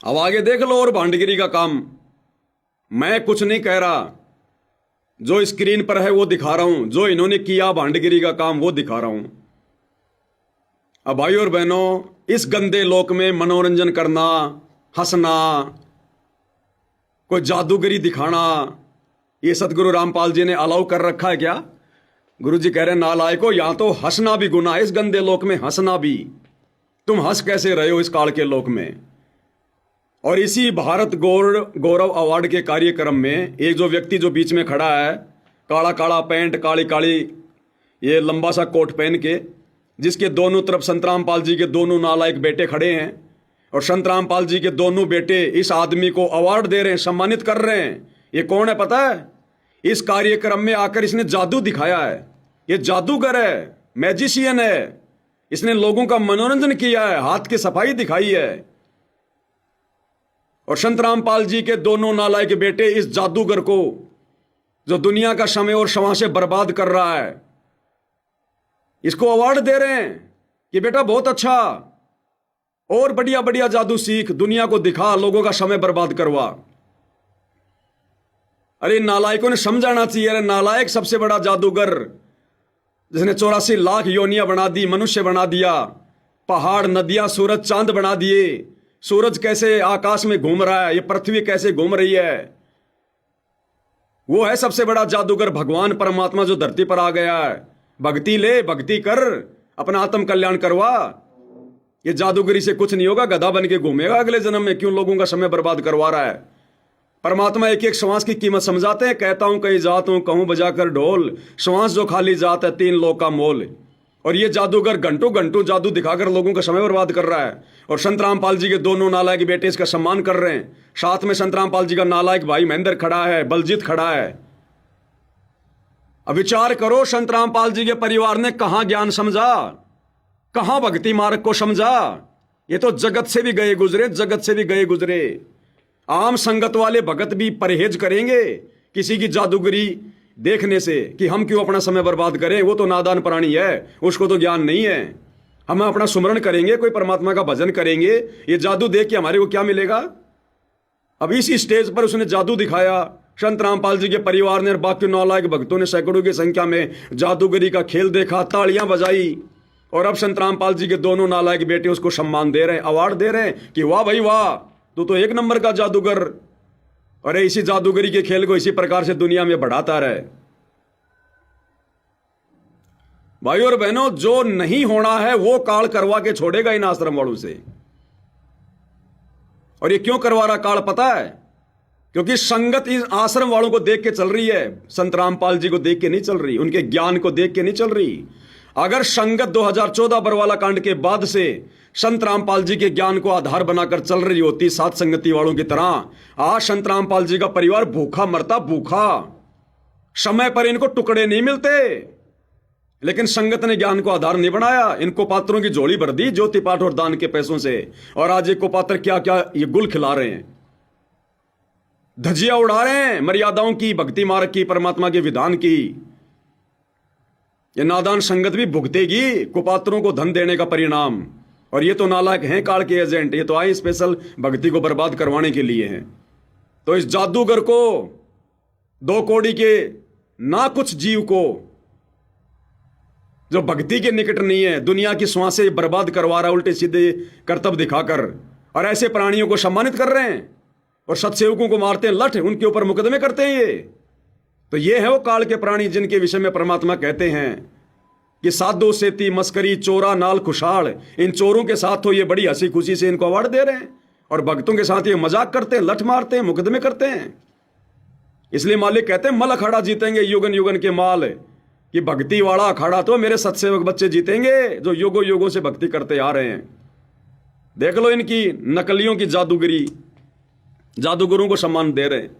अब आगे देख लो और भांडगिरी का काम। मैं कुछ नहीं कह रहा, जो स्क्रीन पर है वो दिखा रहा हूं, जो इन्होंने किया भांडगिरी का काम वो दिखा रहा हूं। अब भाई और बहनों, इस गंदे लोक में मनोरंजन करना, हंसना, कोई जादूगरी दिखाना, ये सतगुरु रामपाल जी ने अलाउ कर रखा है क्या? गुरु जी कह रहे हैं नालायको, यहां तो हंसना भी गुनाह है, इस गंदे लोक में हंसना भी। तुम हंस कैसे रहे हो इस काल के लोक में? और इसी भारत गौरव अवार्ड के कार्यक्रम में एक जो व्यक्ति जो बीच में खड़ा है, काला काला पैंट, काली काली ये लंबा सा कोट पहन के, जिसके दोनों तरफ संत रामपाल जी के दोनों नालायक बेटे खड़े हैं, और संत रामपाल जी के दोनों बेटे इस आदमी को अवार्ड दे रहे हैं, सम्मानित कर रहे हैं। ये कौन है पता है? इस कार्यक्रम में आकर इसने जादू दिखाया है। ये जादूगर है, मैजिशियन है। इसने लोगों का मनोरंजन किया है, हाथ की सफाई दिखाई है। और संत रामपाल जी के दोनों नालायक बेटे इस जादूगर को, जो दुनिया का समय और क्षमा से बर्बाद कर रहा है, इसको अवार्ड दे रहे हैं कि बेटा बहुत अच्छा, और बढ़िया बढ़िया जादू सीख, दुनिया को दिखा, लोगों का समय बर्बाद करवा। अरे नालायकों ने समझाना चाहिए। अरे नालायक सबसे बड़ा जादूगर, जिसने 84 लाख योनियां बना दी, मनुष्य बना दिया, पहाड़, नदियां, सूरज, चांद बना दिए। सूरज कैसे आकाश में घूम रहा है, ये पृथ्वी कैसे घूम रही है, वो है सबसे बड़ा जादूगर, भगवान परमात्मा जो धरती पर आ गया है। भक्ति ले, भक्ति कर, अपना आत्म कल्याण करवा। ये जादूगरी से कुछ नहीं होगा, गधा बन के घूमेगा अगले जन्म में। क्यों लोगों का समय बर्बाद करवा रहा है? परमात्मा एक एक श्वास की कीमत समझाते हैं। कहता हूं कहीं जात हूं, कहूं बजाकर ढोल, श्वास जो खाली जात है 3 लोक का मोल। और ये जादूगर घंटों घंटों जादू दिखाकर लोगों का समय बर्बाद कर रहा है। और संत रामपाल जी के दोनों नालायक बेटे इसका सम्मान कर रहे हैं। साथ में संत रामपाल जी का नालायक भाई महेंद्र खड़ा है, बलजीत खड़ा है। अब विचार करो, संत रामपाल जी के परिवार ने कहां ज्ञान समझा, कहां भक्ति मार्ग को समझा? ये तो जगत से भी गए गुजरे, जगत से भी गए गुजरे। आम संगत वाले भगत भी परहेज करेंगे किसी की जादूगरी देखने से, कि हम क्यों अपना समय बर्बाद करें, वो तो नादान प्राणी है, उसको तो ज्ञान नहीं है। हम अपना सुमरण करेंगे, कोई परमात्मा का भजन करेंगे, ये जादू देख के हमारे को क्या मिलेगा? अब इसी स्टेज पर उसने जादू दिखाया, संत रामपाल जी के परिवार ने और बाकी नालायक भक्तों ने सैकड़ों की संख्या में जादूगरी का खेल देखा, तालियां बजाई। और अब संत रामपाल जी के दोनों नालायक बेटे उसको सम्मान दे रहे हैं, अवार्ड दे रहे हैं कि वाह भाई वाह, तू तो 1 नंबर का जादूगर। और इसी जादूगरी के खेल को इसी प्रकार से दुनिया में बढ़ाता रहे। भाई और बहनों, जो नहीं होना है वो काल करवा के छोड़ेगा इन आश्रम वालों से। और ये क्यों करवा रहा काल पता है? क्योंकि संगत इन आश्रम वालों को देख के चल रही है, संत रामपाल जी को देख के नहीं चल रही, उनके ज्ञान को देख के नहीं चल रही। अगर संगत 2014 बरवाला कांड के बाद से संत रामपाल जी के ज्ञान को आधार बनाकर चल रही होती सात संगति वालों की तरह, आज संत रामपाल जी का परिवार भूखा मरता, भूखा। समय पर इनको टुकड़े नहीं मिलते, लेकिन संगत ने ज्ञान को आधार नहीं बनाया। इनको पात्रों की झोली भर दी ज्योति पाठ और दान के पैसों से, और आज एक को पात्र क्या क्या ये गुल खिला रहे हैं, धजिया उड़ा रहे हैं मर्यादाओं की, भक्ति मार्ग की, परमात्मा के विधान की। ये नादान संगत भी भुगतेगी कुपात्रों को धन देने का परिणाम। और ये तो नालायक हैं काल के एजेंट, ये तो आए स्पेशल भक्ति को बर्बाद करवाने के लिए हैं। तो इस जादूगर को, 2 कौड़ी के ना कुछ जीव को, जो भक्ति के निकट नहीं है, दुनिया की श्वासें बर्बाद करवा रहा है उल्टे सीधे करतब दिखाकर, और ऐसे प्राणियों को सम्मानित कर रहे हैं। और सत्सेवकों को मारते हैं लठ, उनके ऊपर मुकदमे करते हैं। ये तो ये है वो काल के प्राणी जिनके विषय में परमात्मा कहते हैं कि साधो सेती मस्करी चोरा नाल खुशाल। इन चोरों के साथ तो ये बड़ी हंसी खुशी से इनको अवार्ड दे रहे हैं, और भक्तों के साथ ये मजाक करते हैं, लठ मारते हैं, मुकदमे करते हैं। इसलिए मालिक कहते हैं मल अखाड़ा जीतेंगे युगन युगन के माल, कि भक्ति वाला अखाड़ा तो मेरे सत्सेवक बच्चे जीतेंगे जो युगों युगों से भक्ति करते आ रहे हैं। देख लो इनकी नकलियों की जादूगरी, जादूगरों को सम्मान दे रहे हैं।